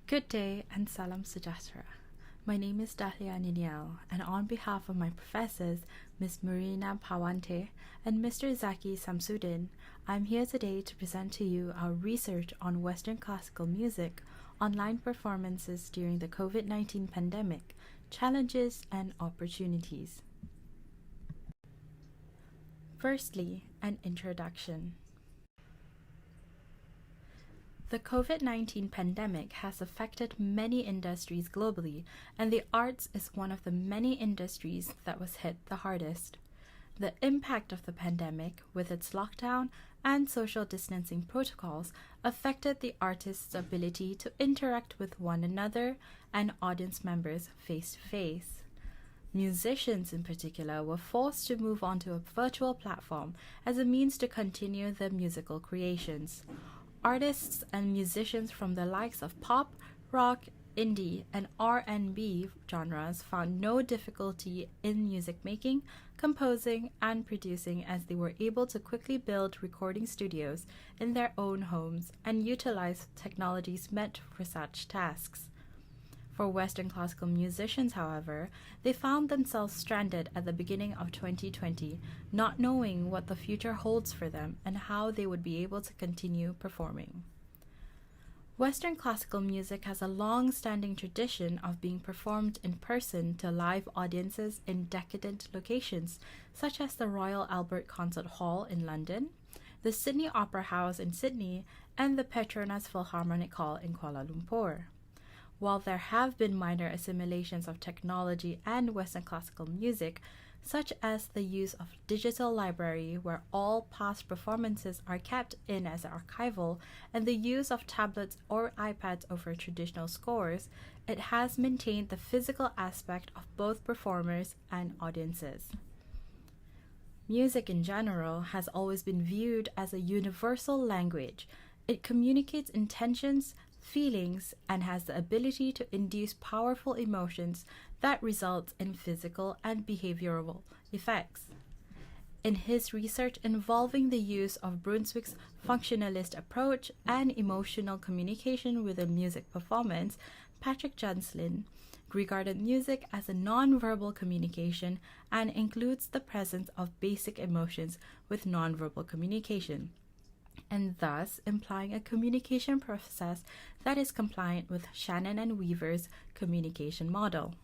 Good day and salam sejahtera. My name is Dahlia Neniel, and on behalf of my professors, Ms. Marina Pawante and Mr. Zaki Samsudin, I'm here today to present to you our research on Western classical music, online performances during the COVID-19 pandemic, challenges and opportunities. Firstly, an introduction. The COVID-19 pandemic has affected many industries globally, and the arts is one of the many industries that was hit the hardest. The impact of the pandemic, with its lockdown and social distancing protocols, affected the artists' ability to interact with one another and audience members face to face. Musicians in particular were forced to move onto a virtual platform as a means to continue their musical creations. Artists and musicians from the likes of pop, rock, indie, and R&B genres found no difficulty in music making, composing, and producing as they were able to quickly build recording studios in their own homes and utilize technologies meant for such tasks. For Western classical musicians, however, they found themselves stranded at the beginning of 2020, not knowing what the future holds for them and how they would be able to continue performing. Western classical music has a long-standing tradition of being performed in person to live audiences in decadent locations, such as the Royal Albert Concert Hall in London, the Sydney Opera House in Sydney, and the Petronas Philharmonic Hall in Kuala Lumpur. While there have been minor assimilations of technology and Western classical music, such as the use of digital library where all past performances are kept in as archival, and the use of tablets or iPads over traditional scores, it has maintained the physical aspect of both performers and audiences. Music in general has always been viewed as a universal language. It communicates intentions, feelings, and has the ability to induce powerful emotions that result in physical and behavioral effects. In his research involving the use of Brunswick's functionalist approach and emotional communication within music performance, Patrick Janslin regarded music as a non-verbal communication and includes the presence of basic emotions with non-verbal communication, and thus implying a communication process that is compliant with Shannon and Weaver's communication model.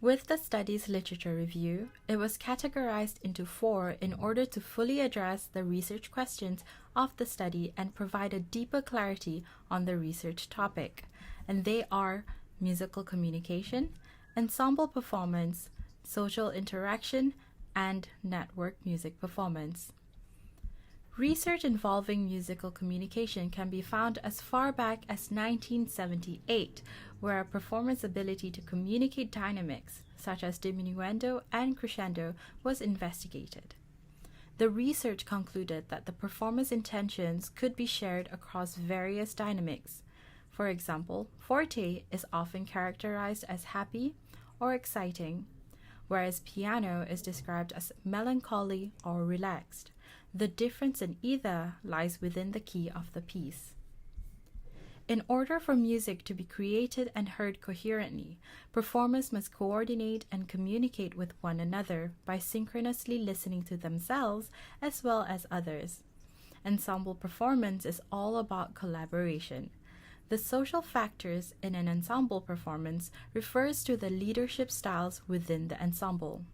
With the study's literature review, it was categorized into 4 in order to fully address the research questions of the study and provide a deeper clarity on the research topic, and they are musical communication, ensemble performance, social interaction, and network music performance. Research involving musical communication can be found as far back as 1978, where a performer's ability to communicate dynamics, such as diminuendo and crescendo, was investigated. The research concluded that the performer's intentions could be shared across various dynamics. For example, forte is often characterized as happy or exciting, whereas piano is described as melancholy or relaxed. The difference in either lies within the key of the piece. In order for music to be created and heard coherently, performers must coordinate and communicate with one another by synchronously listening to themselves as well as others. Ensemble performance is all about collaboration. The social factors in an ensemble performance refers to the leadership styles within the ensemble.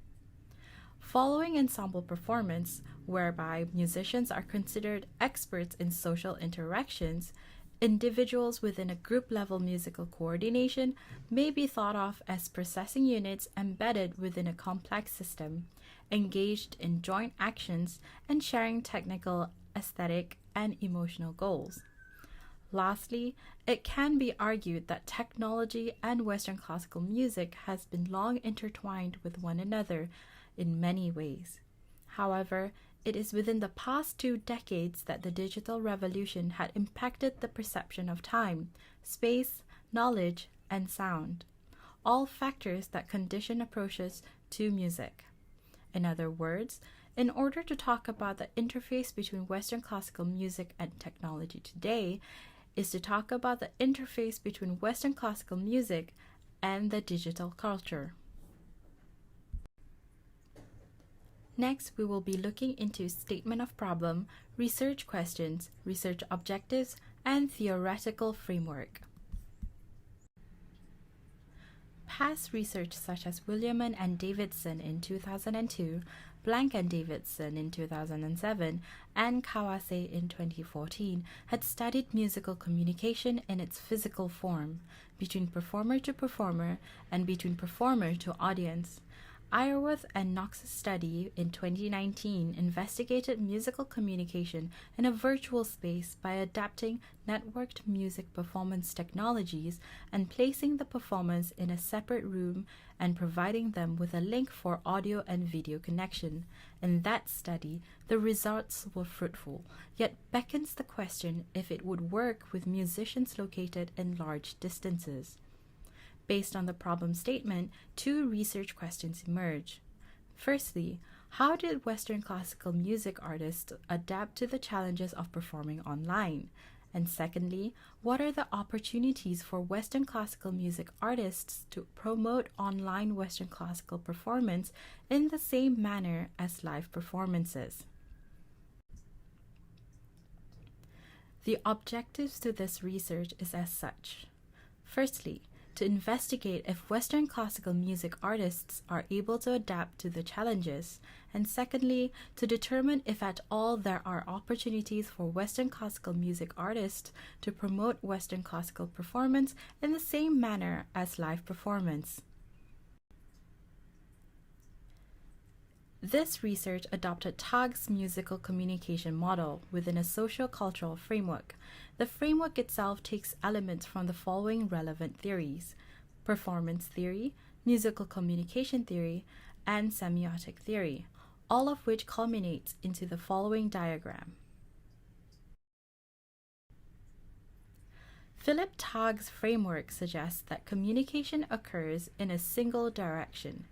Following ensemble performance, whereby musicians are considered experts in social interactions, individuals within a group-level musical coordination may be thought of as processing units embedded within a complex system, engaged in joint actions and sharing technical, aesthetic, and emotional goals. Lastly, it can be argued that technology and Western classical music has been long intertwined with one another in many ways. However, it is within the past 2 decades that the digital revolution had impacted the perception of time, space, knowledge, and sound, all factors that condition approaches to music. In other words, in order to talk about the interface between Western classical music and technology today, is to talk about the interface between Western classical music and the digital culture. Next, we will be looking into statement of problem, research questions, research objectives, and theoretical framework. Past research such as Williamson and Davidson in 2002, Blank and Davidson in 2007, and Kawase in 2014 had studied musical communication in its physical form, between performer to performer and between performer to audience. Iorwerth and Knox's study in 2019 investigated musical communication in a virtual space by adapting networked music performance technologies and placing the performers in a separate room and providing them with a link for audio and video connection. In that study, the results were fruitful, yet beckons the question if it would work with musicians located in large distances. Based on the problem statement, two research questions emerge. Firstly, how did Western classical music artists adapt to the challenges of performing online? And secondly, what are the opportunities for Western classical music artists to promote online Western classical performance in the same manner as live performances? The objectives to this research is as such. Firstly, to investigate if Western classical music artists are able to adapt to the challenges, and secondly, to determine if at all there are opportunities for Western classical music artists to promote Western classical performance in the same manner as live performance. This research adopted Tagg's musical communication model within a socio-cultural framework. The framework itself takes elements from the following relevant theories: performance theory, musical communication theory, and semiotic theory, all of which culminates into the following diagram. Philip Tagg's framework suggests that communication occurs in a single direction,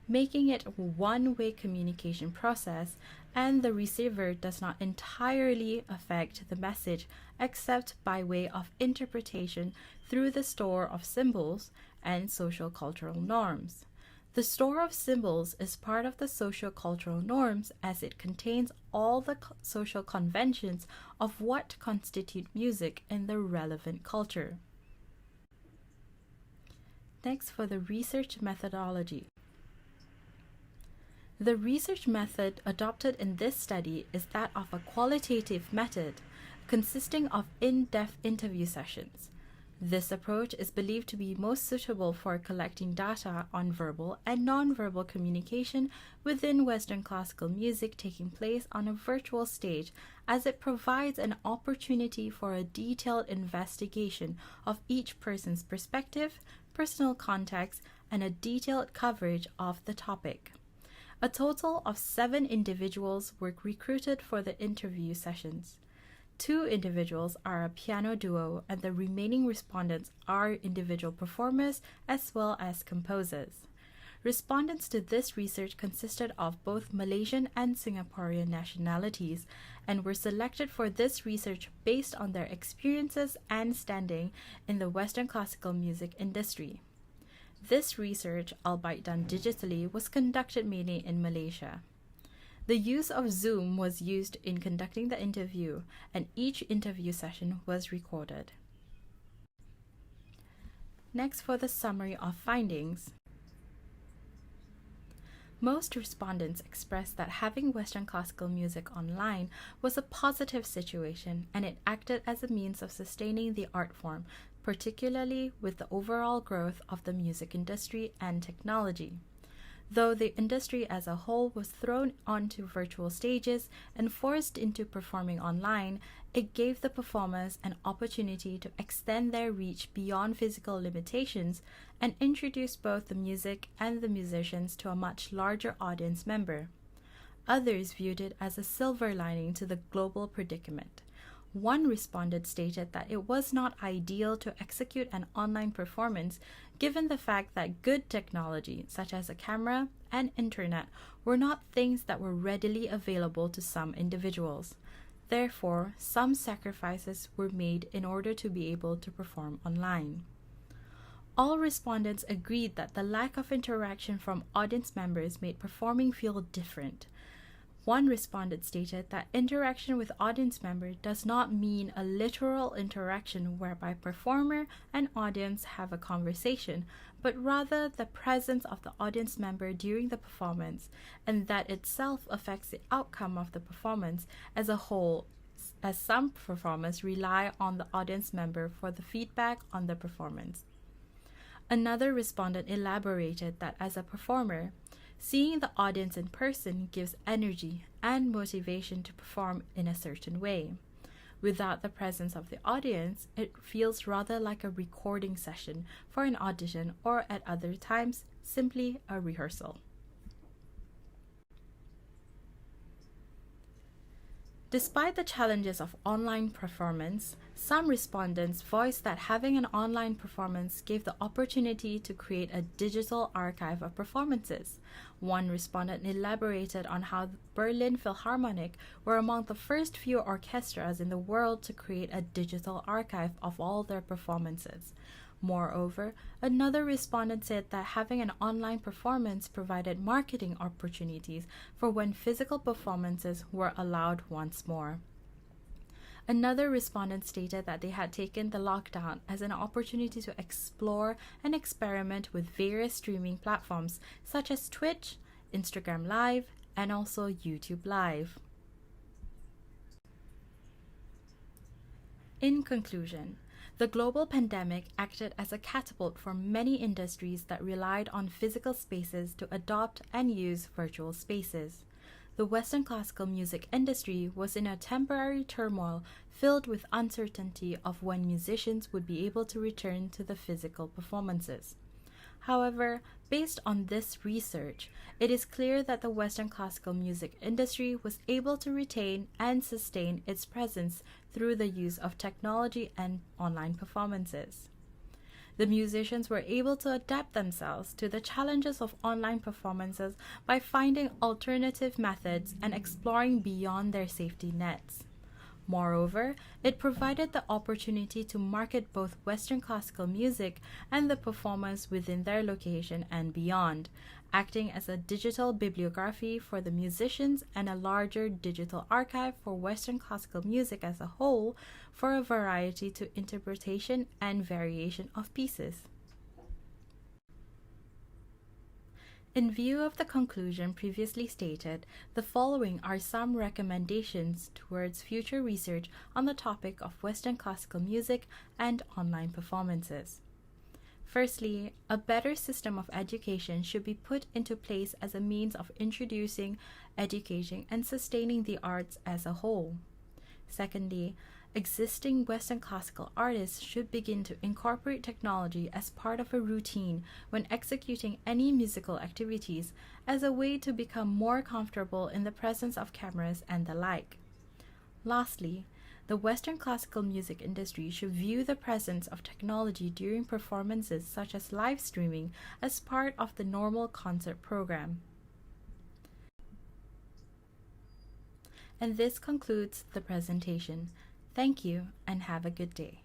making it a one-way communication process, and the receiver does not entirely affect the message except by way of interpretation through the store of symbols and social-cultural norms. The store of symbols is part of the social-cultural norms as it contains all the social conventions of what constitute music in the relevant culture. Next, for the research methodology. The research method adopted in this study is that of a qualitative method consisting of in-depth interview sessions. This approach is believed to be most suitable for collecting data on verbal and non-verbal communication within Western classical music taking place on a virtual stage, as it provides an opportunity for a detailed investigation of each person's perspective, personal context, and a detailed coverage of the topic. A total of 7 individuals were recruited for the interview sessions. 2 individuals are a piano duo, and the remaining respondents are individual performers as well as composers. Respondents to this research consisted of both Malaysian and Singaporean nationalities and were selected for this research based on their experiences and standing in the Western classical music industry. This research, albeit done digitally, was conducted mainly in Malaysia. The use of Zoom was used in conducting the interview, and each interview session was recorded. Next, for the summary of findings. Most respondents expressed that having Western classical music online was a positive situation, and it acted as a means of sustaining the art form, particularly with the overall growth of the music industry and technology. Though the industry as a whole was thrown onto virtual stages and forced into performing online, it gave the performers an opportunity to extend their reach beyond physical limitations and introduce both the music and the musicians to a much larger audience member. Others viewed it as a silver lining to the global predicament. One respondent stated that it was not ideal to execute an online performance given the fact that good technology, such as a camera and internet, were not things that were readily available to some individuals. Therefore, some sacrifices were made in order to be able to perform online. All respondents agreed that the lack of interaction from audience members made performing feel different. One respondent stated that interaction with audience member does not mean a literal interaction whereby performer and audience have a conversation, but rather the presence of the audience member during the performance, and that itself affects the outcome of the performance as a whole, as some performers rely on the audience member for the feedback on the performance. Another respondent elaborated that as a performer, seeing the audience in person gives energy and motivation to perform in a certain way. Without the presence of the audience, it feels rather like a recording session for an audition, or at other times, simply a rehearsal. Despite the challenges of online performance, some respondents voiced that having an online performance gave the opportunity to create a digital archive of performances. One respondent elaborated on how the Berlin Philharmonic were among the first few orchestras in the world to create a digital archive of all their performances. Moreover, another respondent said that having an online performance provided marketing opportunities for when physical performances were allowed once more. Another respondent stated that they had taken the lockdown as an opportunity to explore and experiment with various streaming platforms such as Twitch, Instagram Live, and also YouTube Live. In conclusion, the global pandemic acted as a catapult for many industries that relied on physical spaces to adopt and use virtual spaces. The Western classical music industry was in a temporary turmoil filled with uncertainty of when musicians would be able to return to the physical performances. However, based on this research, it is clear that the Western classical music industry was able to retain and sustain its presence through the use of technology and online performances. The musicians were able to adapt themselves to the challenges of online performances by finding alternative methods and exploring beyond their safety nets. Moreover, it provided the opportunity to market both Western classical music and the performance within their location and beyond, acting as a digital bibliography for the musicians and a larger digital archive for Western classical music as a whole for a variety to interpretation and variation of pieces. In view of the conclusion previously stated, the following are some recommendations towards future research on the topic of Western classical music and online performances. Firstly, a better system of education should be put into place as a means of introducing, educating, and sustaining the arts as a whole. Secondly, existing Western classical artists should begin to incorporate technology as part of a routine when executing any musical activities as a way to become more comfortable in the presence of cameras and the like. Lastly, the Western classical music industry should view the presence of technology during performances such as live streaming as part of the normal concert program. And this concludes the presentation. Thank you and have a good day.